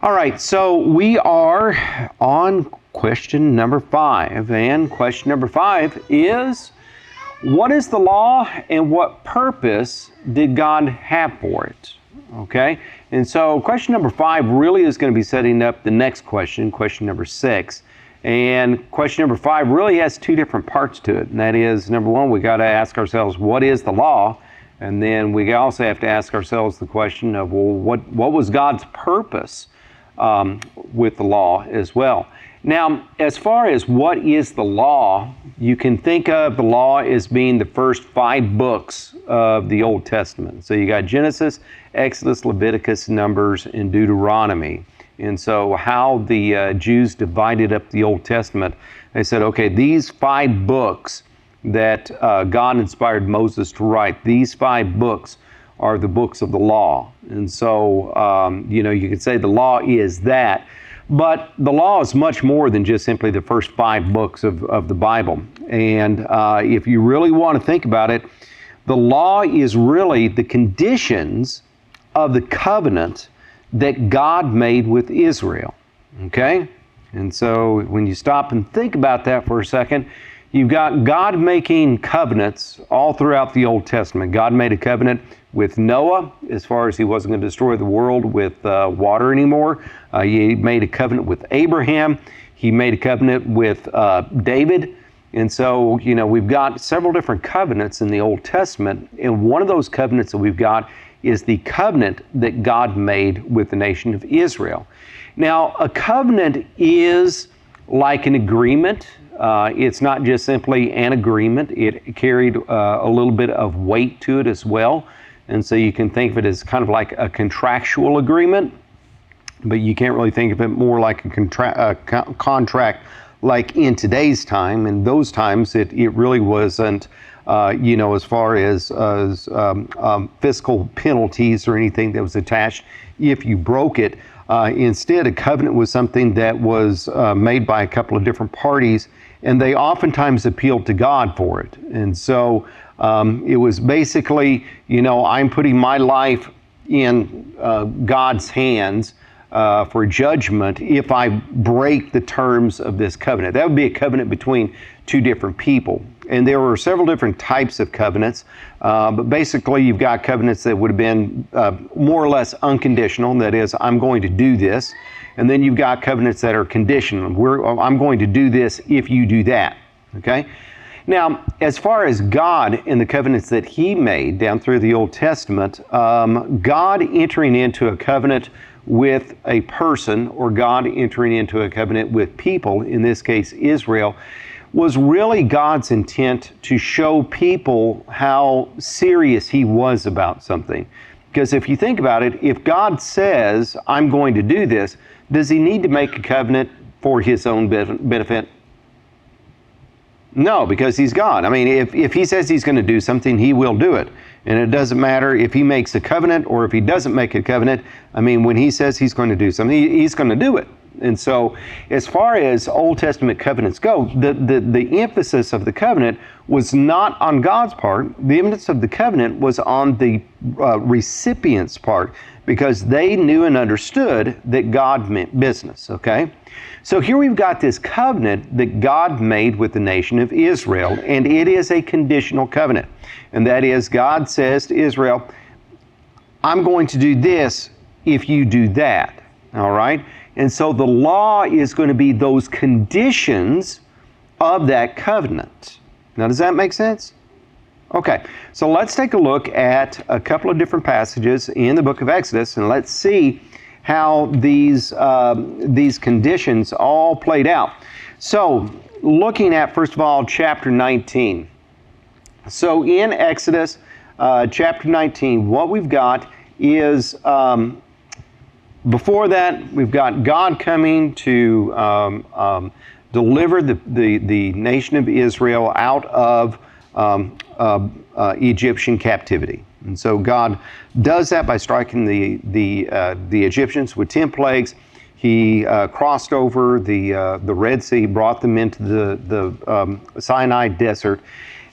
All right, so we are on question number 5, and question number 5 is, what is the law and what purpose did God have for it? Okay, and so question number 5 really is going to be setting up the next question, question number 6. And question number 5 really has two different parts to it, and that is, number one, we got to ask ourselves, what is the law? And then we also have to ask ourselves the question of, well, what was God's purpose with the law as well? Now, as far as what is the law, you can think of the law as being the first 5 books of the Old Testament. So you got Genesis, Exodus, Leviticus, Numbers, and Deuteronomy. And so how the Jews divided up the Old Testament, they said, okay, these 5 books that God inspired Moses to write, these 5 books are the books of the law. And so, you could say the law is that. But the law is much more than just simply the first 5 books of the Bible. And if you really want to think about it, the law is really the conditions of the covenant that God made with Israel. Okay? And so when you stop and think about that for a second, you've got God making covenants all throughout the Old Testament. God made a covenant with Noah, as far as he wasn't going to destroy the world with water anymore. He made a covenant with Abraham. He made a covenant with David. And so, we've got several different covenants in the Old Testament. And one of those covenants that we've got is the covenant that God made with the nation of Israel. Now, a covenant is like an agreement. It's not just simply an agreement. It carried a little bit of weight to it as well. And so you can think of it as kind of like a contractual agreement, but you can't really think of it more like a contract like in today's time. In those times, it really wasn't, as far as fiscal penalties or anything that was attached if you broke it. Instead, a covenant was something that was made by a couple of different parties, and they oftentimes appealed to God for it. And so it was basically, I'm putting my life in God's hands for judgment if I break the terms of this covenant. That would be a covenant between 2 different people. And there were several different types of covenants, but basically you've got covenants that would have been more or less unconditional, that is, I'm going to do this. And then you've got covenants that are conditional. I'm going to do this if you do that, okay? Now, as far as God and the covenants that He made down through the Old Testament, God entering into a covenant with a person, or God entering into a covenant with people, in this case Israel, was really God's intent to show people how serious He was about something. Because if you think about it, if God says, I'm going to do this, does He need to make a covenant for His own benefit? No, because He's God. I mean, if He says He's going to do something, He will do it. And it doesn't matter if He makes a covenant or if He doesn't make a covenant. I mean, when He says He's going to do something, He's going to do it. And so, as far as Old Testament covenants go, the emphasis of the covenant was not on God's part. The emphasis of the covenant was on the recipient's part, because they knew and understood that God meant business, okay? So here we've got this covenant that God made with the nation of Israel, and it is a conditional covenant. And that is, God says to Israel, I'm going to do this if you do that, all right? And so the law is going to be those conditions of that covenant. Now, does that make sense? Okay, so let's take a look at a couple of different passages in the book of Exodus, and let's see how these conditions all played out. So, looking at, first of all, chapter 19. So in Exodus chapter 19, what we've got is, before that, we've got God coming to deliver the nation of Israel out of Egyptian captivity. And so God does that by striking the Egyptians with 10 plagues. He crossed over the Red Sea, brought them into the Sinai desert.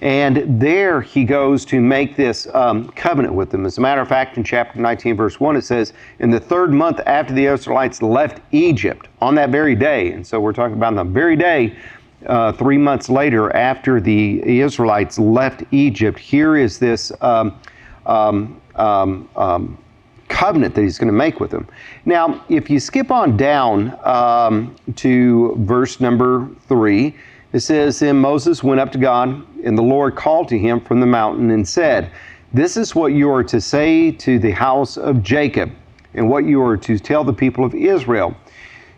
And there he goes to make this covenant with them. As a matter of fact, in chapter 19, verse 1, it says, in the 3rd month after the Israelites left Egypt, on that very day, and so we're talking about the very day, 3 months later after the Israelites left Egypt, here is this covenant that he's going to make with them. Now, if you skip on down to verse number 3, it says, then Moses went up to God, and the Lord called to him from the mountain and said, this is what you are to say to the house of Jacob, and what you are to tell the people of Israel.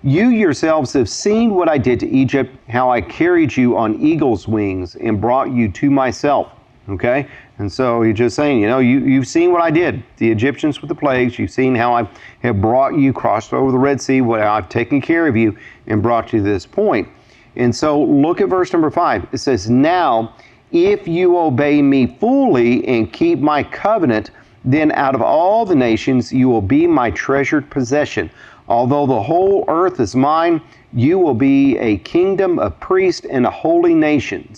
You yourselves have seen what I did to Egypt, how I carried you on eagle's wings and brought you to myself. Okay? And so he's just saying, you've seen what I did, the Egyptians with the plagues. You've seen how I have brought you, crossed over the Red Sea, what I've taken care of you and brought you to this point. And so look at verse number 5. It says, now, if you obey me fully and keep my covenant, then out of all the nations you will be my treasured possession. Although the whole earth is mine, you will be a kingdom of priests and a holy nation.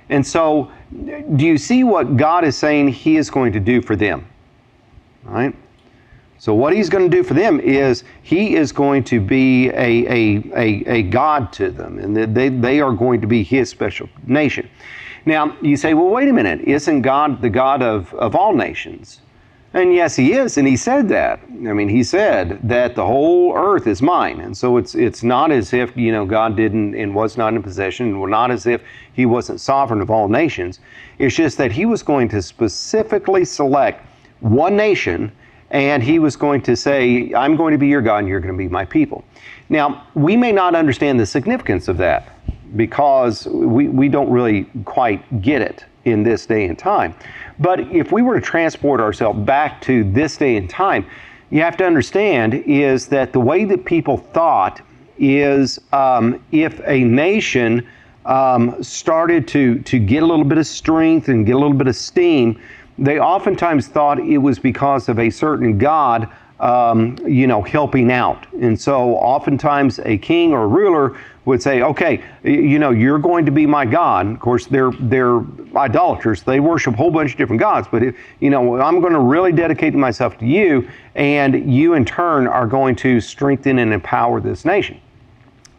And so, do you see what God is saying He is going to do for them? All right? So what He's going to do for them is He is going to be a God to them, and they are going to be His special nation. Now, you say, well, wait a minute, isn't God the God of all nations? And yes, He is, and He said that. I mean, He said that the whole earth is mine. And so it's not as if, God didn't and was not in possession, or not as if He wasn't sovereign of all nations. It's just that He was going to specifically select one nation, and He was going to say, I'm going to be your God, and you're going to be my people. Now, we may not understand the significance of that, because we don't really quite get it in this day and time. But if we were to transport ourselves back to this day and time, you have to understand is that the way that people thought is if a nation started to get a little bit of strength and get a little bit of steam, they oftentimes thought it was because of a certain god helping out. And so oftentimes a king or a ruler would say, okay, you're going to be my God. Of course, they're idolaters. They worship a whole bunch of different gods, but I'm going to really dedicate myself to you, and you in turn are going to strengthen and empower this nation.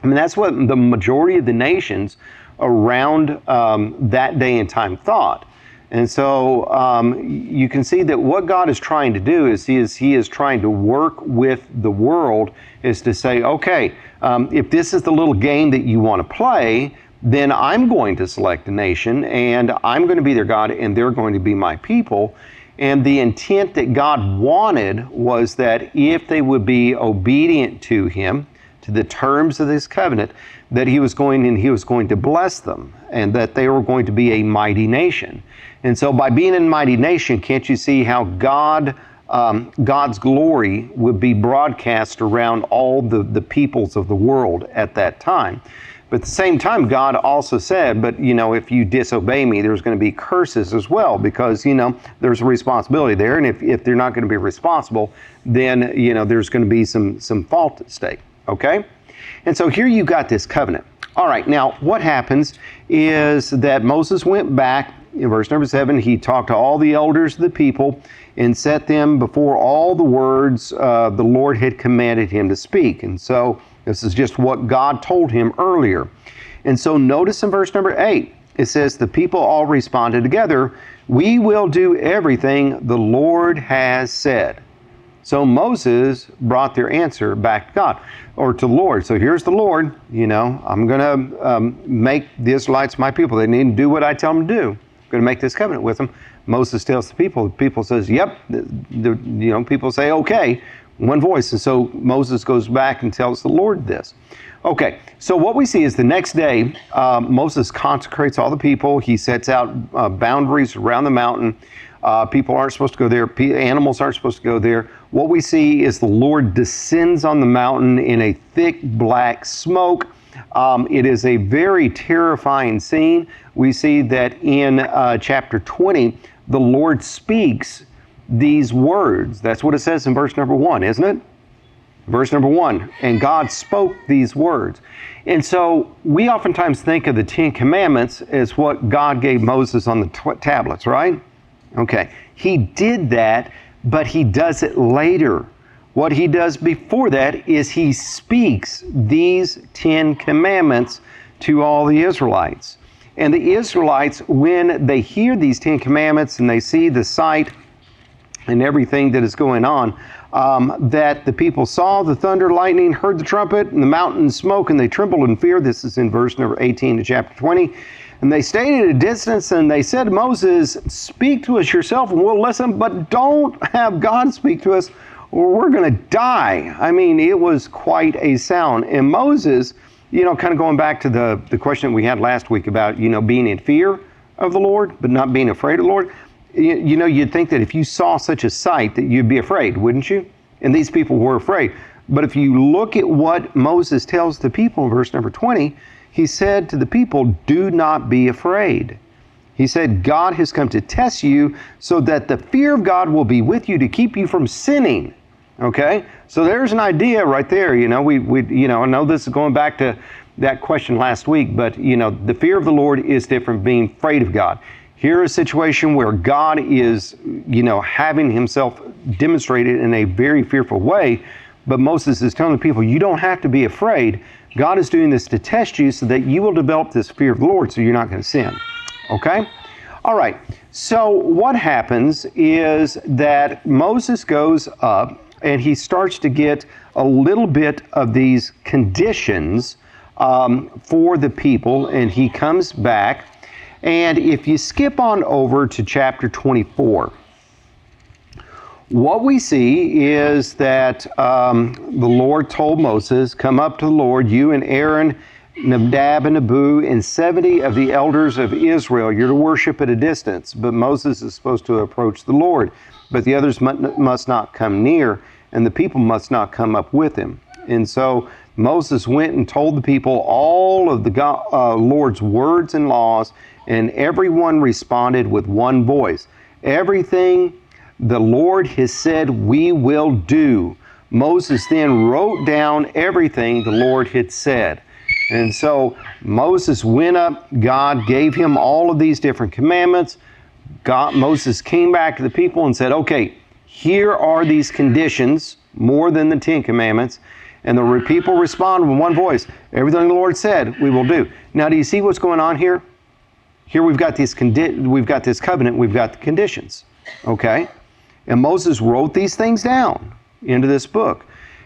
I mean, that's what the majority of the nations around that day and time thought. And so you can see that what God is trying to do is He is trying to work with the world, is to say, okay, if this is the little game that you want to play, then I'm going to select a nation, and I'm going to be their God, and they're going to be my people. And the intent that God wanted was that if they would be obedient to Him, to the terms of this covenant, that He was going to bless them, and that they were going to be a mighty nation. And so by being a mighty nation, can't you see how God's glory would be broadcast around all the peoples of the world at that time? But at the same time, God also said, but if you disobey me, there's going to be curses as well, because there's a responsibility there, and if they're not going to be responsible, then there's going to be some fault at stake. Okay? And so here you got this covenant. All right, now what happens is that Moses went back. In verse number 7, he talked to all the elders of the people and set them before all the words the Lord had commanded him to speak. And so this is just what God told him earlier. And so notice in verse number 8, it says, the people all responded together, we will do everything the Lord has said. So Moses brought their answer back to God, or to the Lord. So here's the Lord, I'm going to make the Israelites my people. They need to do what I tell them to do. I'm going to make this covenant with them. Moses tells the people says, yep. People say, okay, one voice. And so Moses goes back and tells the Lord this. Okay, so what we see is the next day, Moses consecrates all the people. He sets out boundaries around the mountain. People aren't supposed to go there. Animals aren't supposed to go there. What we see is the Lord descends on the mountain in a thick black smoke. It is a very terrifying scene. We see that in chapter 20, the Lord speaks these words. That's what it says in verse number 1, isn't it? Verse number 1, and God spoke these words. And so we oftentimes think of the Ten Commandments as what God gave Moses on the tablets, right? Okay, he did that, but he does it later. What he does before that is he speaks these 10 commandments to all the Israelites. And the Israelites, when they hear these 10 commandments and they see the sight and everything that is going on, that the people saw the thunder, lightning, heard the trumpet, and the mountain smoke, and they trembled in fear. This is in verse number 18 of chapter 20. And they stayed at a distance, and they said to Moses, speak to us yourself, and we'll listen, but don't have God speak to us, or we're going to die. I mean, it was quite a sound. And Moses, kind of going back to the question that we had last week about, being in fear of the Lord, but not being afraid of the Lord. You'd think that if you saw such a sight that you'd be afraid, wouldn't you? And these people were afraid. But if you look at what Moses tells the people in verse number 20, he said to the people, do not be afraid. He said, God has come to test you so that the fear of God will be with you to keep you from sinning. Okay? So there's an idea right there. I know this is going back to that question last week, but, the fear of the Lord is different from being afraid of God. Here is a situation where God is, having himself demonstrated in a very fearful way, but Moses is telling the people, you don't have to be afraid. God is doing this to test you so that you will develop this fear of the Lord so you're not going to sin. Okay? All right. So what happens is that Moses goes up and he starts to get a little bit of these conditions for the people, and he comes back. And if you skip on over to chapter 24, what we see is that the Lord told Moses, come up to the Lord, you and Aaron, Nadab and Abihu, and 70 of the elders of Israel. You're to worship at a distance, but Moses is supposed to approach the Lord. But the others must not come near, and the people must not come up with him. And so Moses went and told the people all of the Lord's words and laws, and everyone responded with one voice. Everything the Lord has said we will do. Moses then wrote down everything the Lord had said. And so Moses went up, God gave him all of these different commandments. Moses came back to the people and said, okay, here are these conditions, more than the 10 commandments. And the people respond with one voice. Everything the Lord said, we will do. Now, do you see what's going on here? Here we've got this covenant, we've got the conditions. Okay? And Moses wrote these things down into this book.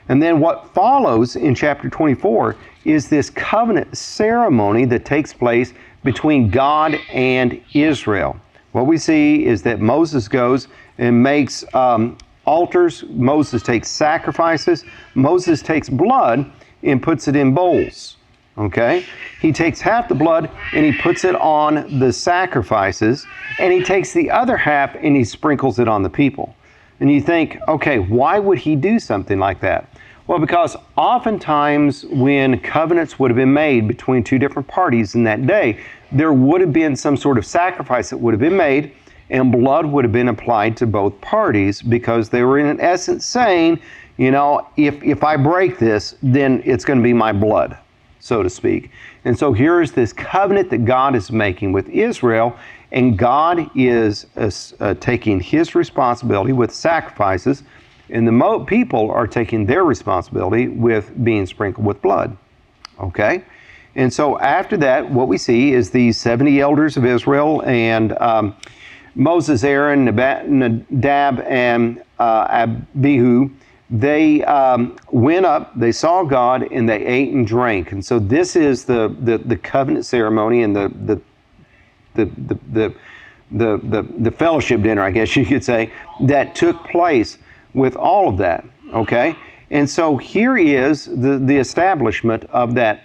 And then what follows in chapter 24 is this covenant ceremony that takes place between God and Israel. What we see is that Moses goes and makes altars. Moses takes sacrifices. Moses takes blood and puts it in bowls. Okay? He takes half the blood and he puts it on the sacrifices, and he takes the other half and he sprinkles it on the people. And you think, okay, why would he do something like that? Well, because oftentimes when covenants would have been made between two different parties in that day, there would have been some sort of sacrifice that would have been made, and blood would have been applied to both parties, because they were in essence saying, if I break this, then it's going to be my blood, so to speak. And so here is this covenant that God is making with Israel, and God is taking his responsibility with sacrifices, and the people are taking their responsibility with being sprinkled with blood. Okay? And so after that, what we see is these 70 elders of Israel, and Moses, Aaron, Nadab, and Abihu, they went up, they saw God, and they ate and drank. And so this is the covenant ceremony and the fellowship dinner, I guess you could say, that took place with all of that. Okay? And so here is the establishment of that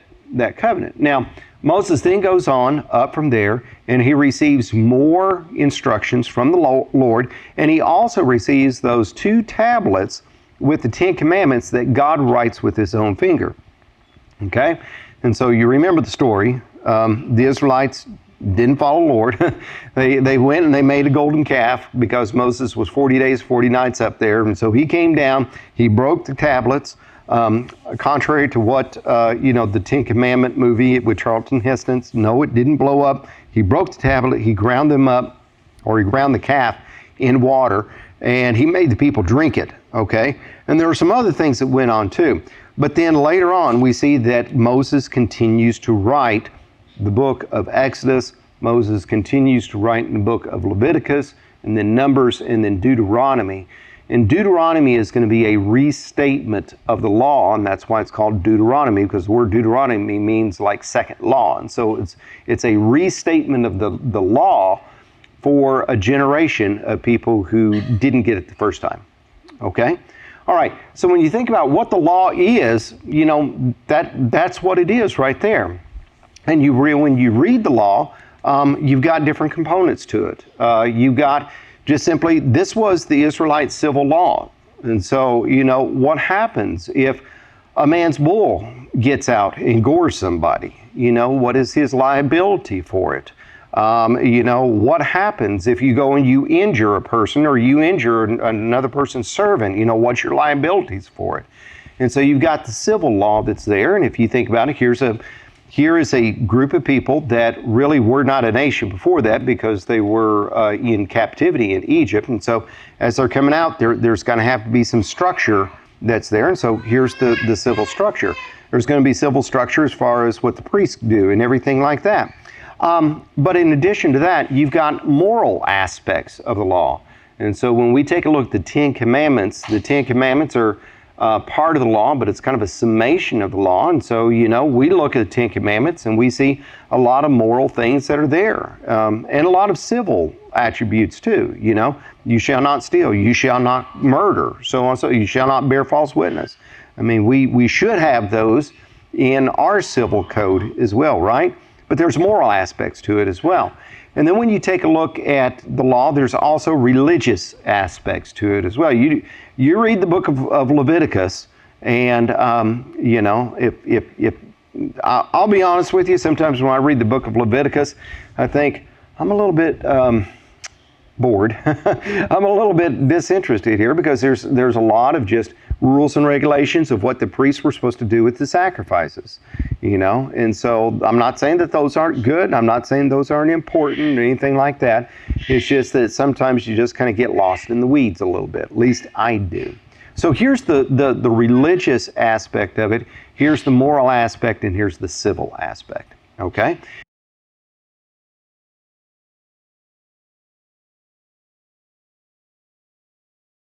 covenant. Now, Moses then goes on up from there, and he receives more instructions from the Lord, and he also receives those 2 tablets with the 10 commandments that God writes with his own finger. Okay? And so you remember the story. The Israelites didn't follow the Lord. They went and they made a golden calf because Moses was 40 days, 40 nights up there. And so he came down, he broke the tablets Contrary to what, the Ten Commandment movie with Charlton Heston, no, it didn't blow up. He broke the tablet, he ground them up, or he ground the calf in water, and he made the people drink it, okay? And there were some other things that went on too. But then later on, we see that Moses continues to write the book of Exodus. Moses continues to write in the book of Leviticus, and then Numbers, and then Deuteronomy. And Deuteronomy is going to be a restatement of the law, and that's why it's called Deuteronomy, because the word Deuteronomy means like second law. And so it's a restatement of the law for a generation of people who didn't get it the first time. Okay? All right, so when you think about what the law is, that's what it is right there. And when you read the law, you've got different components to it. You've got just simply, this was the Israelite civil law. And so, what happens if a man's bull gets out and gores somebody? What is his liability for it? What happens if you go and you injure a person or you injure another person's servant? What's your liabilities for it? And so you've got the civil law that's there. And if you think about it, here is a group of people that really were not a nation before that, because they were in captivity in Egypt. And so as they're coming out, there's going to have to be some structure that's there. And so here's the civil structure. There's going to be civil structure as far as what the priests do and everything like that. But in addition to that, you've got moral aspects of the law. And so when we take a look at the Ten Commandments are part of the law, but it's kind of a summation of the law. And so, we look at the Ten Commandments and we see a lot of moral things that are there, and a lot of civil attributes too. You shall not steal, you shall not murder, so on. So you shall not bear false witness. I mean, we should have those in our civil code as well, right? But there's moral aspects to it as well. And then when you take a look at the law, there's also religious aspects to it as well. You read the book of Leviticus, and if I'll be honest with you, sometimes when I read the book of Leviticus, I think I'm a little bit bored. I'm a little bit disinterested here, because there's a lot of just rules and regulations of what the priests were supposed to do with the sacrifices, and so I'm not saying that those aren't good. I'm not saying those aren't important or anything like that. It's just that sometimes you just kind of get lost in the weeds a little bit. At least I do. So here's the religious aspect of it. Here's the moral aspect, and here's the civil aspect. Okay?